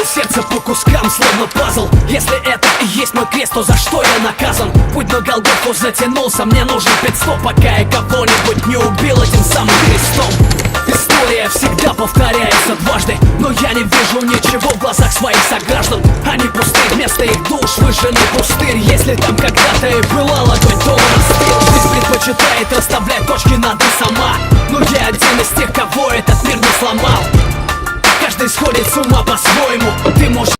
сердце по кускам, словно пазл. Если это и есть мой крест, то за что я наказан? Путь на Голгофу затянулся, мне нужен пит-стоп, пока я кого-нибудь не убил этим самым крестом. История всегда повторяется дважды, но я не вижу ничего в глазах своих сограждан. Они пусты, вместо их душ выжженный пустырь. Если там когда-то и была огонь, то он остыл. Жизнь предпочитает расставлять точки над «и» сама, но я один из тех, кого этот мир не сломал. Каждый сходит с ума по-своему. Ты можешь